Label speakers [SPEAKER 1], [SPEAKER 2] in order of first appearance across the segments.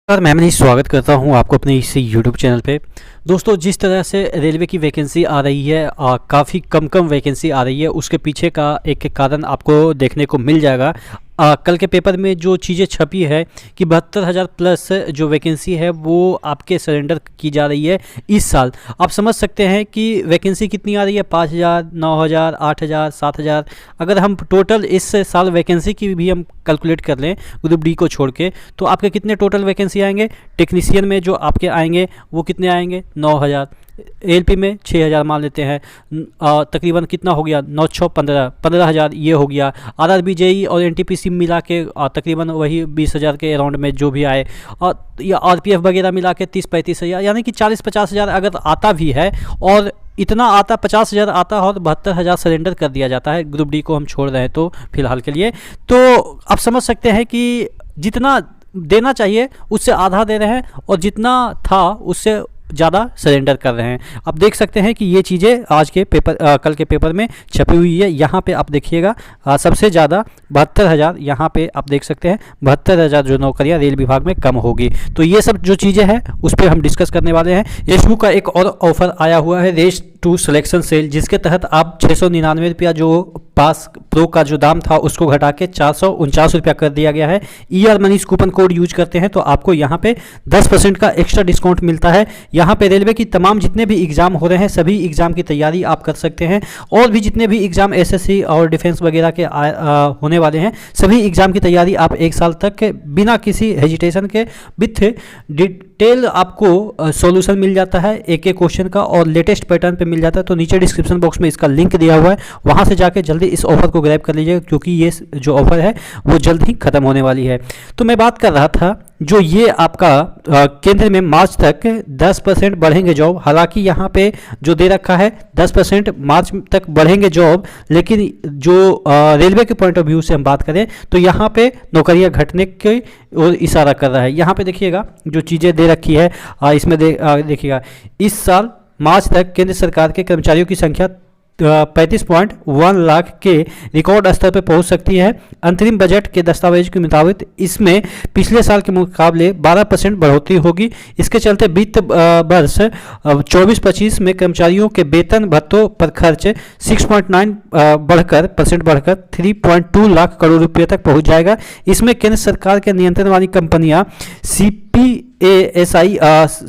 [SPEAKER 1] Sir मैं मनीष स्वागत करता हूं आपको अपने इस यूट्यूब चैनल पे। दोस्तों जिस तरह से रेलवे की वैकेंसी आ रही है, काफ़ी कम वैकेंसी आ रही है, उसके पीछे का एक कारण आपको देखने को मिल जाएगा। कल के पेपर में जो चीज़ें छपी है कि 72,000 प्लस जो वैकेंसी है वो आपके सरेंडर की जा रही है इस साल। आप समझ सकते हैं कि वैकेंसी कितनी आ रही है, 5,000, 9,000, 8,000, 7,000। अगर हम टोटल इस साल वैकेंसी की भी हम कैलकुलेट कर लें ग्रुप डी को छोड़ के, तो आपके कितने टोटल वैकेंसी आएंगे। टेक्नीशियन में जो आपके आएंगे वो कितने आएंगे, 9,000। एलपी में 6,000 मान लेते हैं। तकरीबन कितना हो गया, 9 6 15,000 ये हो गया। आरआरबी जेई और एनटीपीसी मिला के तकरीबन वही 20,000 के अराउंड में जो भी आए, और या आरपीएफ वगैरह मिला के 30-35,000, यानी कि 40-50,000 अगर आता भी है, और इतना आता 50,000 आता है और 72,000 सरेंडर कर दिया जाता है ग्रुप डी को हम छोड़ रहे हैं तो फिलहाल के लिए। तो आप समझ सकते हैं कि जितना देना चाहिए उससे आधा दे रहे हैं, और जितना था उससे ज़्यादा सरेंडर कर रहे हैं। आप देख सकते हैं कि ये चीज़ें आज के पेपर कल के पेपर में छपी हुई है। यहाँ पे आप देखिएगा सबसे ज़्यादा 72,000, यहाँ पे आप देख सकते हैं 72,000 जो नौकरियाँ रेल विभाग में कम होगी। तो ये सब जो चीज़ें हैं उस पर हम डिस्कस करने वाले हैं। रेस टू का एक और ऑफर आया हुआ है, रेस टू सिलेक्शन सेल, जिसके तहत आप 699 रुपया जो पास प्रो का जो दाम था उसको घटा के 449 रुपया कर दिया गया है। ER Manish coupon code use करते हैं तो आपको यहाँ पे 10% का एक्स्ट्रा डिस्काउंट मिलता है। यहाँ पे रेलवे की तमाम जितने भी एग्जाम हो रहे हैं सभी एग्जाम की तैयारी आप कर सकते हैं, और भी जितने भी एग्जाम SSC और डिफेंस वगैरह के होने वाले हैं सभी एग्जाम की तैयारी आप एक साल तक बिना किसी हेजिटेशन के विथ डिटेल आपको सॉल्यूशन मिल जाता है एक एक क्वेश्चन का, और लेटेस्ट पैटर्न पे मिल जाता है। तो नीचे डिस्क्रिप्शन बॉक्स में इसका लिंक दिया हुआ है, वहाँ से जाके जल्दी इस ऑफर को ग्रैब कर लीजिएगा, क्योंकि ये जो ऑफर है वो जल्द ही खत्म होने वाली है। तो मैं बात कर रहा था जो ये आपका केंद्र में मार्च तक 10% बढ़ेंगे जॉब। हालांकि यहाँ पे जो दे रखा है 10% मार्च तक बढ़ेंगे जॉब, लेकिन जो रेलवे के पॉइंट ऑफ व्यू से हम बात करें तो यहाँ पे नौकरियाँ घटने के और इशारा कर रहा है। यहाँ पे देखिएगा जो चीज़ें दे रखी है, इसमें देखिएगा इस साल मार्च तक केंद्र सरकार के कर्मचारियों की संख्या 35.1 लाख के रिकॉर्ड स्तर पर पहुंच सकती है। अंतरिम बजट के दस्तावेज के मुताबिक इसमें पिछले साल के मुकाबले 12% बढ़ोतरी होगी। इसके चलते वित्त वर्ष 24-25 में कर्मचारियों के वेतन भत्तों पर खर्च 6.9 बढ़कर 3.2 लाख करोड़ रुपये तक पहुंच जाएगा। इसमें केंद्र सरकार के नियंत्रण वाली कंपनियां CPASI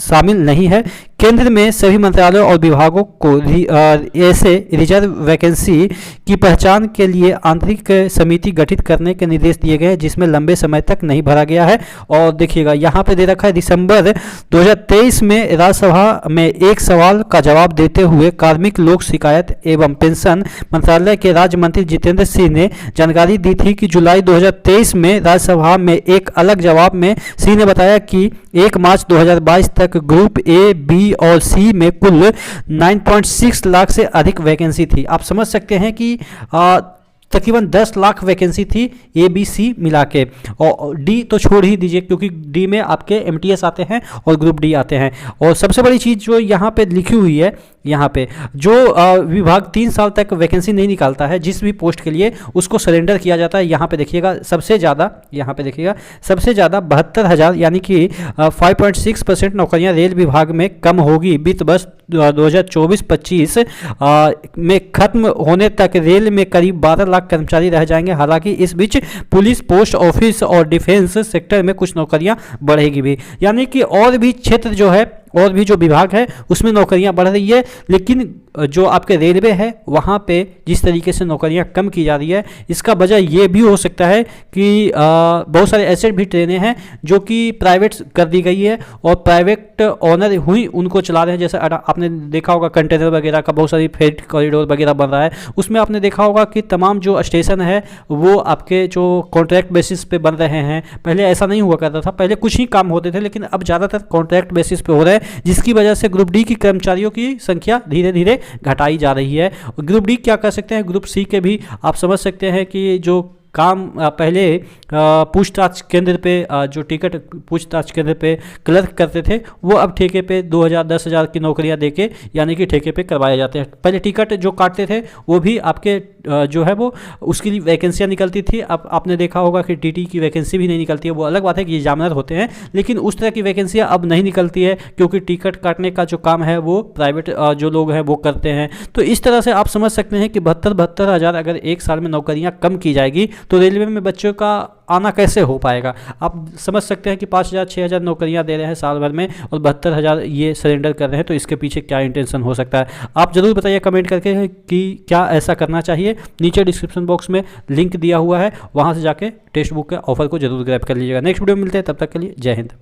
[SPEAKER 1] शामिल नहीं है। केंद्र में सभी मंत्रालयों और विभागों को ऐसे रिजर्व वैकेंसी की पहचान के लिए आंतरिक समिति गठित करने के निर्देश दिए गए हैं, जिसमें लंबे समय तक नहीं भरा गया है। और देखिएगा यहाँ पे दे रखा है दिसंबर 2023 में राज्यसभा में एक सवाल का जवाब देते हुए कार्मिक लोक शिकायत एवं पेंशन मंत्रालय के राज्य मंत्री जितेंद्र सिंह ने जानकारी दी थी कि जुलाई 2023 में राज्यसभा में एक अलग जवाब में सिंह ने बताया कि 1 मार्च 2022 तक ग्रुप A, B और C में कुल 9.6 लाख से अधिक वैकेंसी थी। आप समझ सकते हैं कि तकरीबन 10 लाख वैकेंसी थी A, B, C मिला के, और D तो छोड़ ही दीजिए क्योंकि D में आपके MTS आते हैं और ग्रुप D आते हैं। और सबसे बड़ी चीज़ जो यहाँ पे लिखी हुई है, यहाँ पे जो विभाग 3 साल तक वैकेंसी नहीं निकालता है जिस भी पोस्ट के लिए उसको सरेंडर किया जाता है। यहाँ पे देखिएगा सबसे ज़्यादा, यहाँ पे देखिएगा सबसे ज़्यादा 72,000 यानी कि 5.6% नौकरियाँ रेल विभाग में कम होगी। वित्त वर्ष 2024-25 में खत्म होने तक रेल में करीब 12 लाख कर्मचारी रह जाएंगे। हालांकि इस बीच पुलिस, पोस्ट ऑफिस और डिफेंस सेक्टर में कुछ नौकरियां बढ़ेगी भी, यानी कि और भी क्षेत्र जो है और भी जो विभाग है उसमें नौकरियां बढ़ रही है। लेकिन जो आपके रेलवे है वहाँ पे जिस तरीके से नौकरियां कम की जा रही है, इसका वजह ये भी हो सकता है कि बहुत सारे एसेट भी ट्रेनें हैं जो कि प्राइवेट कर दी गई है और प्राइवेट ऑनर हुई उनको चला रहे हैं। जैसे आपने देखा होगा कंटेनर वगैरह का बहुत सारी फ्रेट कॉरिडोर वगैरह बन रहा है, उसमें आपने देखा होगा कि तमाम जो स्टेशन है वो आपके जो कॉन्ट्रैक्ट बेसिस पे बन रहे हैं। पहले ऐसा नहीं हुआ करता था, पहले कुछ ही काम होते थे, लेकिन अब ज़्यादातर कॉन्ट्रैक्ट बेसिस पे हो रहे हैं, जिसकी वजह से ग्रुप डी की कर्मचारियों की संख्या धीरे धीरे घटाई जा रही है। ग्रुप डी क्या कर सकते हैं, ग्रुप सी के भी आप समझ सकते हैं कि जो काम पहले पूछताछ केंद्र पे जो टिकट पूछताछ केंद्र पे क्लर्क करते थे वो अब ठेके पे 2,000 10,000 की नौकरियां देके यानी कि ठेके पे करवाए जाते हैं। पहले टिकट जो काटते थे वो भी आपके जो है वो उसके लिए वैकेंसियाँ निकलती थी। अब आपने देखा होगा कि टीटी की वैकेंसी भी नहीं निकलती है। वो अलग बात है कि एग्जामिनर होते हैं, लेकिन उस तरह की वैकेंसियाँ अब नहीं निकलती है, क्योंकि टिकट काटने का जो काम है वो प्राइवेट जो लोग हैं वो करते हैं। तो इस तरह से आप समझ सकते हैं कि 72 हज़ार अगर एक साल में नौकरियाँ कम की जाएगी तो रेलवे में बच्चों का आना कैसे हो पाएगा। आप समझ सकते हैं कि 5,000 6,000 नौकरियां दे रहे हैं साल भर में और 72,000 ये सरेंडर कर रहे हैं, तो इसके पीछे क्या इंटेंशन हो सकता है। आप ज़रूर बताइए कमेंट करके कि क्या ऐसा करना चाहिए। नीचे डिस्क्रिप्शन बॉक्स में लिंक दिया हुआ है, वहाँ से जाके टेक्स्ट बुक के ऑफर को जरूर ग्रैब कर लीजिएगा। नेक्स्ट वीडियो में मिलते हैं, तब तक के लिए जय हिंद।